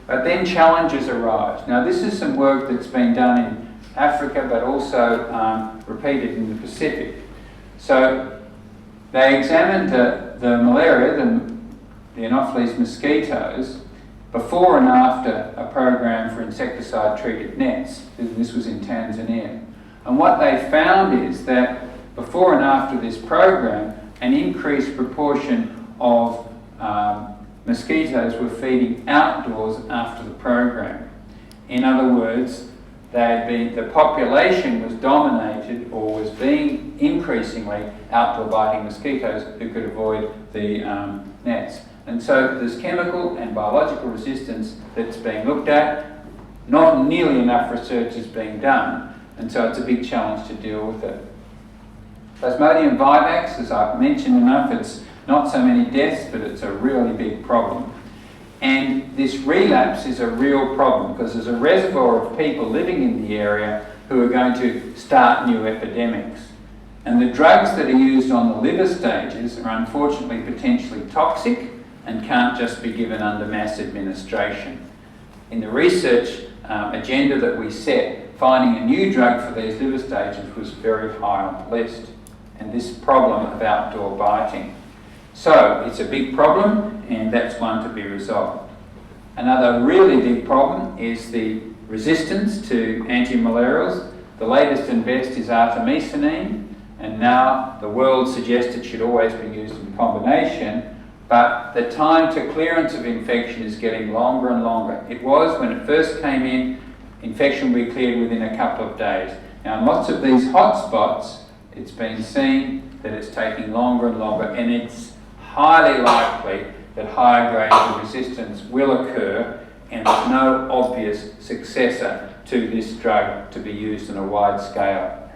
[SPEAKER 2] But then challenges arise. Now this is some work that's been done in Africa, but also repeated in the Pacific. So they examined the malaria, the Anopheles mosquitoes, before and after a program for insecticide-treated nets. This was in Tanzania. And what they found is that before and after this program, an increased proportion of mosquitoes were feeding outdoors after the program. In other words, the population was dominated or was being increasingly outdoor biting mosquitoes who could avoid the nets. And so there's chemical and biological resistance that's being looked at. Not nearly enough research is being done, and so it's a big challenge to deal with it. Plasmodium vivax, as I've mentioned enough, it's not so many deaths, but it's a really big problem. And this relapse is a real problem because there's a reservoir of people living in the area who are going to start new epidemics. And the drugs that are used on the liver stages are unfortunately potentially toxic and can't just be given under mass administration. In the research agenda that we set, finding a new drug for these liver stages was very high on the list. And this problem of outdoor biting. So it's a big problem, and that's one to be resolved. Another really big problem is the resistance to antimalarials. The latest and best is artemisinin, and now the world suggests it should always be used in combination, but the time to clearance of infection is getting longer and longer. It was, when it first came in, infection will be cleared within a couple of days. Now in lots of these hotspots, it's been seen that it's taking longer and longer, and it's highly likely that higher grades of resistance will occur, and there's no obvious successor to this drug to be used on a wide scale.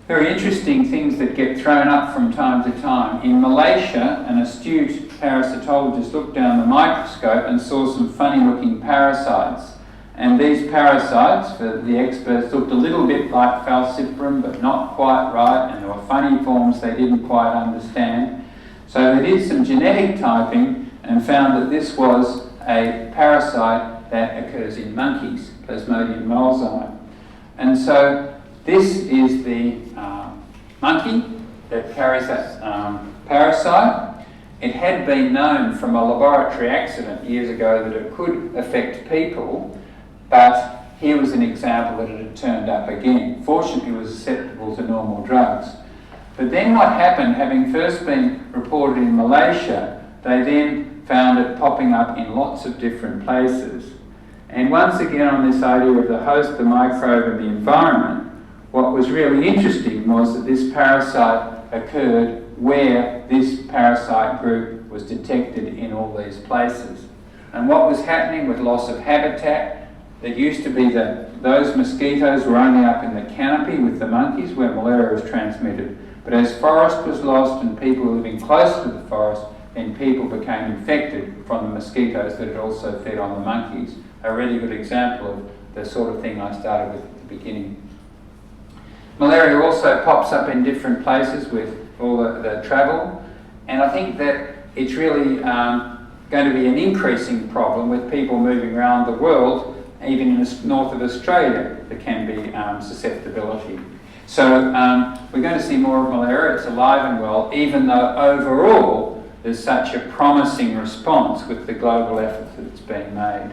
[SPEAKER 2] Very interesting things that get thrown up from time to time. In Malaysia, an astute parasitologist looked down the microscope and saw some funny looking parasites. And these parasites, for the experts, looked a little bit like falciparum, but not quite right, and there were funny forms they didn't quite understand. So they did some genetic typing and found that this was a parasite that occurs in monkeys, Plasmodium malsii. And so this is the monkey that carries that parasite. It had been known from a laboratory accident years ago that it could affect people, but here was an example that it had turned up again. Fortunately, it was susceptible to normal drugs. But then what happened, having first been reported in Malaysia, they then found it popping up in lots of different places. And once again on this idea of the host, the microbe, and the environment, what was really interesting was that this parasite occurred where this parasite group was detected in all these places. And what was happening with loss of habitat, it used to be that those mosquitoes were only up in the canopy with the monkeys where malaria was transmitted. But as forest was lost and people were living close to the forest, then people became infected from the mosquitoes that had also fed on the monkeys. A really good example of the sort of thing I started with at the beginning. Malaria also pops up in different places with all the travel, and I think that it's really going to be an increasing problem with people moving around the world, even in the north of Australia. There can be susceptibility. So we're going to see more of malaria. It's alive and well, even though overall there's such a promising response with the global effort that's being made.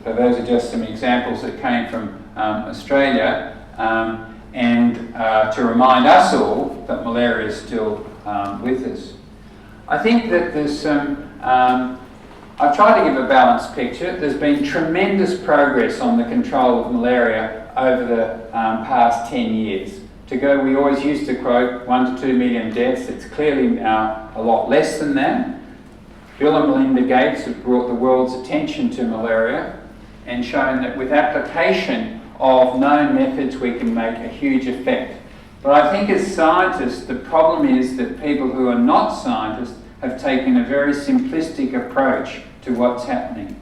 [SPEAKER 2] So those are just some examples that came from Australia. And to remind us all that malaria is still with us. I think that there's some, I've tried to give a balanced picture. There's been tremendous progress on the control of malaria over the past 10 years. We always used to quote 1 to 2 million deaths. It's clearly now a lot less than that. Bill and Melinda Gates have brought the world's attention to malaria and shown that with application of known methods we can make a huge effect. But I think as scientists, the problem is that people who are not scientists have taken a very simplistic approach to what's happening.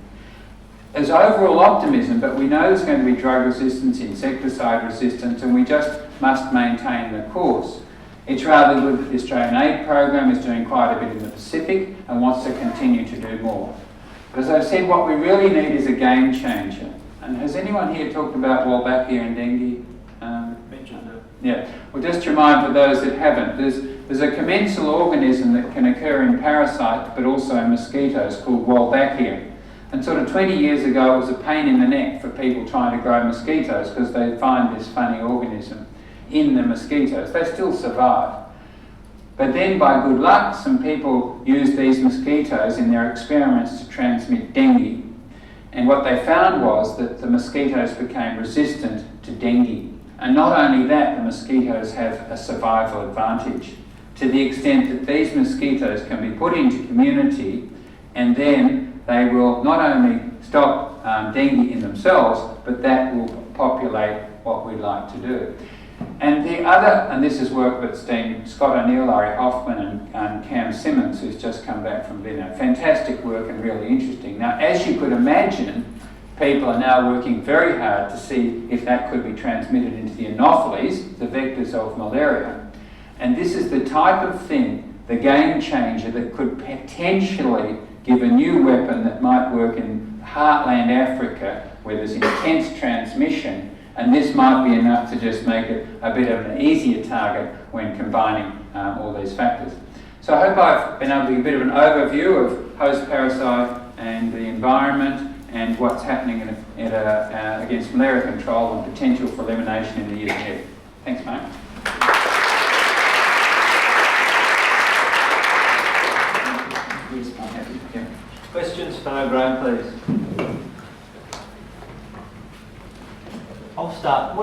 [SPEAKER 2] There's overall optimism, but we know there's going to be drug resistance, insecticide resistance, and we just must maintain the course. It's rather good that the Australian Aid Program is doing quite a bit in the Pacific and wants to continue to do more. But as I've said, what we really need is a game changer. And has anyone here talked about Wolbachia and dengue?
[SPEAKER 1] Mentioned it.
[SPEAKER 2] Yeah. Well, just to remind for those that haven't, there's a commensal organism that can occur in parasites, but also in mosquitoes, called Wolbachia. And sort of 20 years ago, it was a pain in the neck for people trying to grow mosquitoes because they find this funny organism in the mosquitoes. They still survive. But then, by good luck, some people used these mosquitoes in their experiments to transmit dengue. And what they found was that the mosquitoes became resistant to dengue. And not only that, the mosquitoes have a survival advantage to the extent that these mosquitoes can be put into community, and then they will not only stop dengue in themselves, but that will populate what we'd like to do. And the other, and this is work that's been Scott O'Neill, Laurie Hoffman and Cam Simmons, who's just come back from Vienna. Fantastic work and really interesting. Now, as you could imagine, people are now working very hard to see if that could be transmitted into the anopheles, the vectors of malaria. And this is the type of thing, the game changer, that could potentially give a new weapon that might work in heartland Africa, where there's intense transmission. And this might be enough to just make it a bit of an easier target when combining all these factors. So I hope I've been able to give a bit of an overview of host parasite and the environment and what's happening against malaria control and potential for elimination in the years ahead. Thanks, mate.
[SPEAKER 1] Questions for Graham, please. I'll start.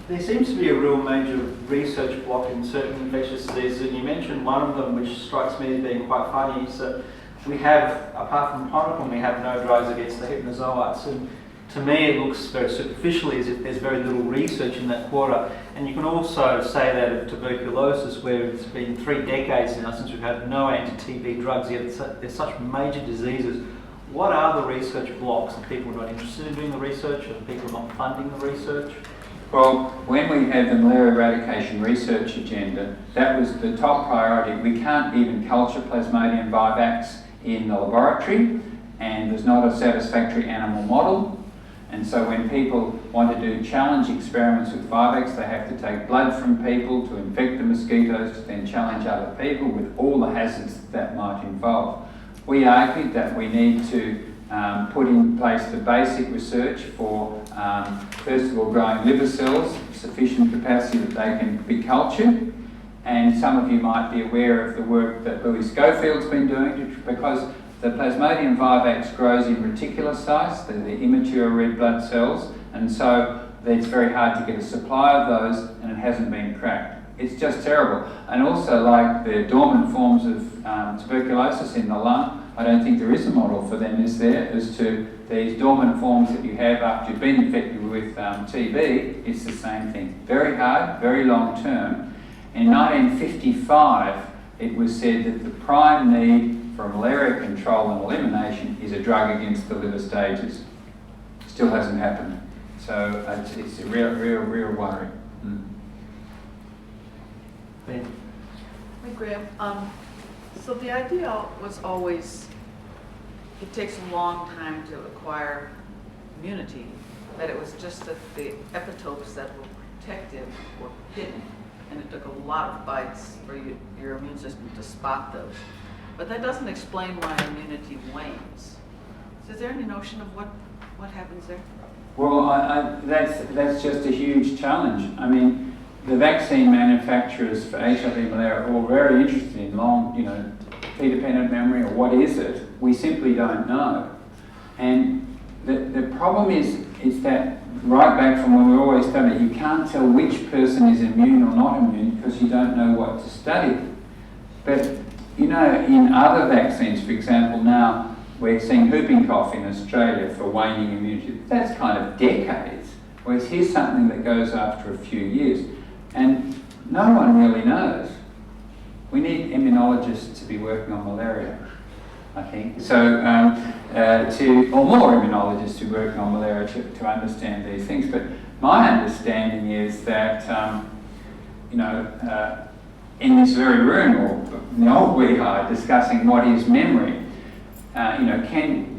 [SPEAKER 1] There seems to be a real major research block in certain infectious diseases, and you mentioned one of them, which strikes me as being quite funny, is that we have, apart from chloroquine, we have no drugs against the hypnozoites. And to me, it looks very superficially as if there's very little research in that quarter. And you can also say that of tuberculosis, where it's been 3 decades now since we've had no anti-TB drugs, yet there's such major diseases. What are the research blocks? Are people not interested in doing the research? Are people not funding the research?
[SPEAKER 2] Well, when we had the malaria eradication research agenda, that was the top priority. We can't even culture Plasmodium vivax in the laboratory, and there's not a satisfactory animal model. And so when people want to do challenge experiments with vivax, they have to take blood from people to infect the mosquitoes, to then challenge other people with all the hazards that might involve. We argued that we need to put in place the basic research for, first of all, growing liver cells, sufficient capacity that they can be cultured. And some of you might be aware of the work that Louis Schofield's been doing, because the Plasmodium vivax grows in reticulocytes, they're the immature red blood cells, and so it's very hard to get a supply of those, and it hasn't been cracked. It's just terrible. And also, like the dormant forms of tuberculosis in the lung, I don't think there is a model for them, is there, as to these dormant forms that you have after you've been infected with TB. It's the same thing. Very hard, very long term. In 1955, it was said that the prime need for malaria control and elimination is a drug against the liver stages. Still hasn't happened. So it's a real worry.
[SPEAKER 1] Ben?
[SPEAKER 3] Hey, Graham. So the idea was always, it takes a long time to acquire immunity, that it was just that the epitopes that were protective were hidden, and it took a lot of bites for your immune system to spot those. But that doesn't explain why immunity wanes. So is there any notion of what happens there?
[SPEAKER 2] Well, that's just a huge challenge. I mean, the vaccine manufacturers for HIV and malaria are all very interested in long, P-dependent memory, or what is it? We simply don't know. And the problem is that right back from when we always studied, you can't tell which person is immune or not immune because you don't know what to study. But, in other vaccines, for example, now we're seeing whooping cough in Australia for waning immunity. That's kind of decades. Whereas here's something that goes after a few years. And no one really knows. We need immunologists to be working on malaria, I think. So, or more immunologists to be working on malaria to understand these things. But my understanding is that, in this very room, or in the old WEHI, discussing what is memory,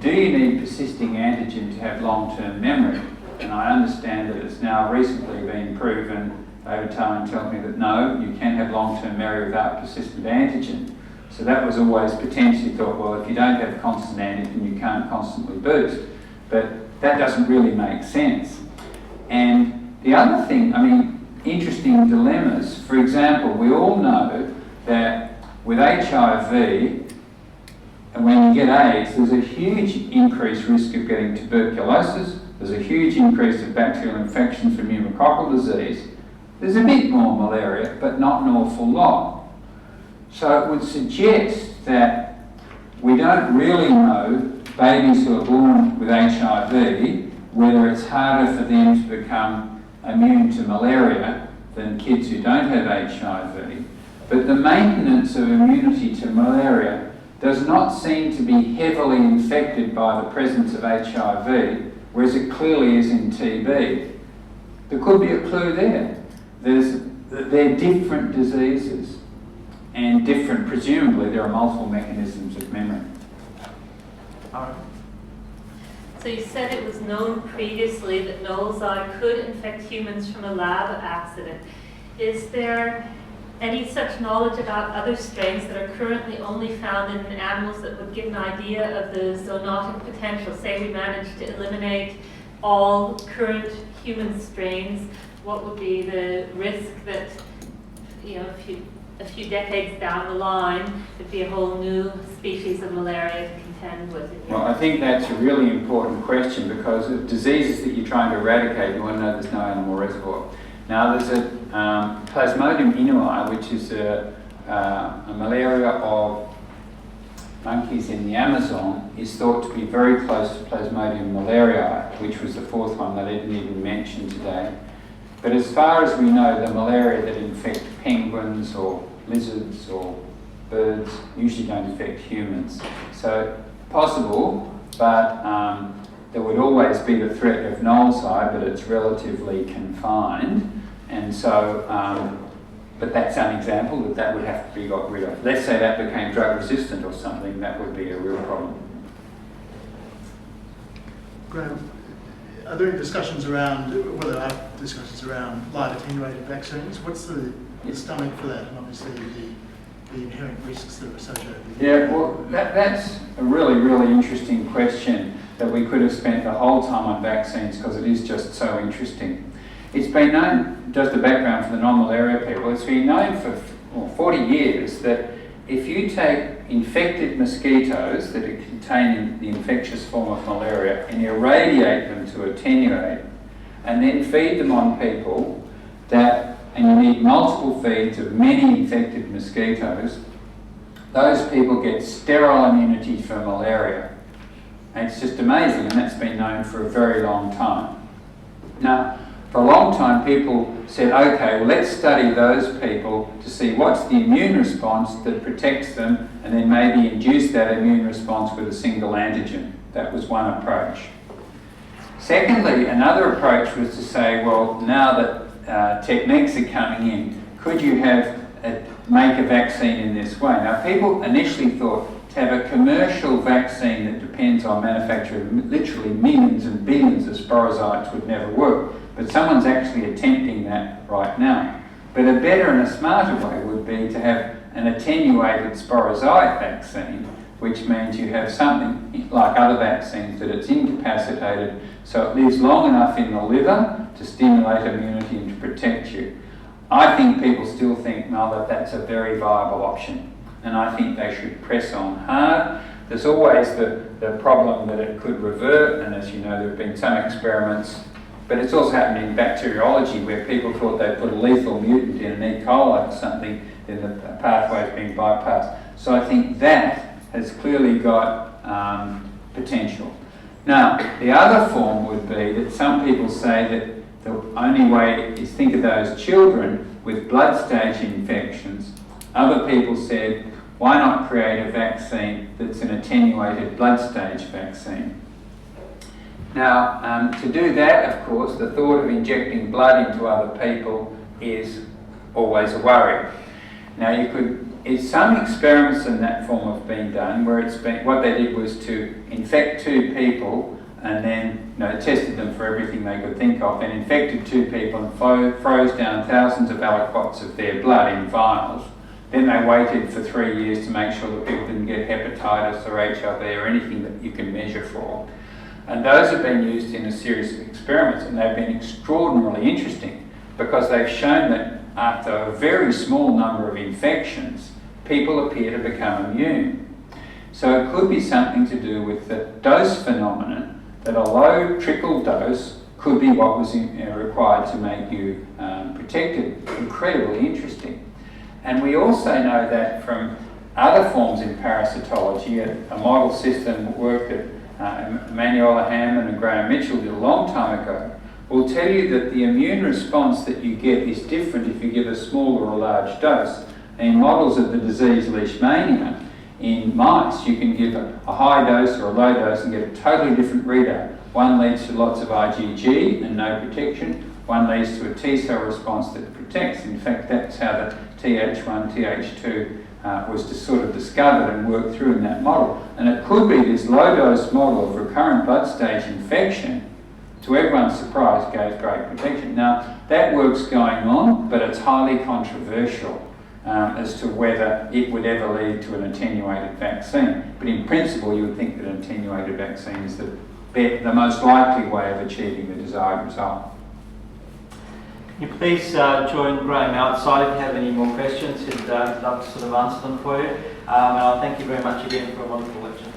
[SPEAKER 2] do you need persisting antigen to have long-term memory? And I understand that it's now recently been proven over time, tells me that no, you can have long-term memory without persistent antigen. So that was always potentially thought, well, if you don't have constant antigen, you can't constantly boost. But that doesn't really make sense. And the other thing, interesting dilemmas. For example, we all know that with HIV, and when you get AIDS, there's a huge increased risk of getting tuberculosis. There's a huge increase of bacterial infections from pneumococcal disease. There's a bit more malaria, but not an awful lot. So it would suggest that we don't really know babies who are born with HIV, whether it's harder for them to become immune to malaria than kids who don't have HIV, but the maintenance of immunity to malaria does not seem to be heavily infected by the presence of HIV, whereas it clearly is in TB. There could be a clue there. They're different diseases and different, presumably there are multiple mechanisms of memory.
[SPEAKER 4] So you said it was known previously that Nossal could infect humans from a lab accident. Is there any such knowledge about other strains that are currently only found in animals that would give an idea of the zoonotic potential? Say we managed to eliminate all current human strains, what would be the risk that, you know, a few decades down the line, there'd be a whole new species of malaria to contend with?
[SPEAKER 2] Well, I think that's a really important question, because of diseases that you're trying to eradicate, you want to know there's no animal reservoir. Now, there's a Plasmodium innui, which is a malaria of monkeys in the Amazon, is thought to be very close to Plasmodium malariae, which was the fourth one that I didn't even mention today. But as far as we know, the malaria that infect penguins or lizards or birds usually don't affect humans. So possible, but there would always be the threat of Nossal, but it's relatively confined. And so, but that's an example that would have to be got rid of. Let's say that became drug resistant or something, that would be a real problem.
[SPEAKER 5] Graham, are there any discussions around, well, there are discussions around live attenuated vaccines? What's the stomach for that, and obviously the inherent risks that are associated with it?
[SPEAKER 2] Yeah, well, that's a really, really interesting question that we could have spent the whole time on vaccines, because it is just so interesting. It's been known, just the background for the non-malaria people, it's been known for 40 years that if you take infected mosquitoes that are containing the infectious form of malaria and irradiate them to attenuate, and then feed them on people and you need multiple feeds of many infected mosquitoes, those people get sterile immunity for malaria. And it's just amazing, and that's been known for a very long time. Now, for a long time, people said, okay, well, let's study those people to see what's the immune response that protects them, and then maybe induce that immune response with a single antigen. That was one approach. Secondly, another approach was to say, well, now that techniques are coming in, could you make a vaccine in this way? Now, people initially thought to have a commercial vaccine that depends on manufacture of literally millions and billions of sporozoites would never work. But someone's actually attempting that right now. But a better and a smarter way would be to have an attenuated sporozoite vaccine, which means you have something like other vaccines that it's incapacitated, so it lives long enough in the liver to stimulate immunity and to protect you. I think people still think, no, that that's a very viable option, and I think they should press on hard. There's always the problem that it could revert, and as you know, there have been some experiments, but it's also happened in bacteriology where people thought they'd put a lethal mutant in an E. coli or something, then the pathway's been bypassed. So I think that has clearly got potential. Now, the other form would be that some people say that the only way is think of those children with blood stage infections. Other people said, why not create a vaccine that's an attenuated blood stage vaccine? Now, to do that, of course, the thought of injecting blood into other people is always a worry. Now, some experiments in that form have been done where what they did was to infect two people and then tested them for everything they could think of, and infected two people and froze down thousands of aliquots of their blood in vials. Then they waited for 3 years to make sure that people didn't get hepatitis or HIV or anything that you can measure for. And those have been used in a series of experiments, and they've been extraordinarily interesting because they've shown that after a very small number of infections, people appear to become immune. So it could be something to do with the dose phenomenon, that a low trickle dose could be what was required to make you protected. Incredibly interesting. And we also know that from other forms in parasitology, a model system work that Emanuela Hammond and Graham Mitchell did a long time ago, will tell you that the immune response that you get is different if you give a small or a large dose. In models of the disease leishmania, in mice, you can give a high dose or a low dose and get a totally different readout. One leads to lots of IgG and no protection. One leads to a T cell response that protects. In fact, that's how the Th1, Th2 was sort of discovered and worked through in that model. And it could be this low-dose model of recurrent blood stage infection, to everyone's surprise, gave great protection. Now, that work's going on, but it's highly controversial as to whether it would ever lead to an attenuated vaccine. But in principle, you would think that an attenuated vaccine is the most likely way of achieving the desired result.
[SPEAKER 1] Can you please join Graham outside if you have any more questions? He'd love to sort of answer them for you. And I thank you very much again for a wonderful lecture.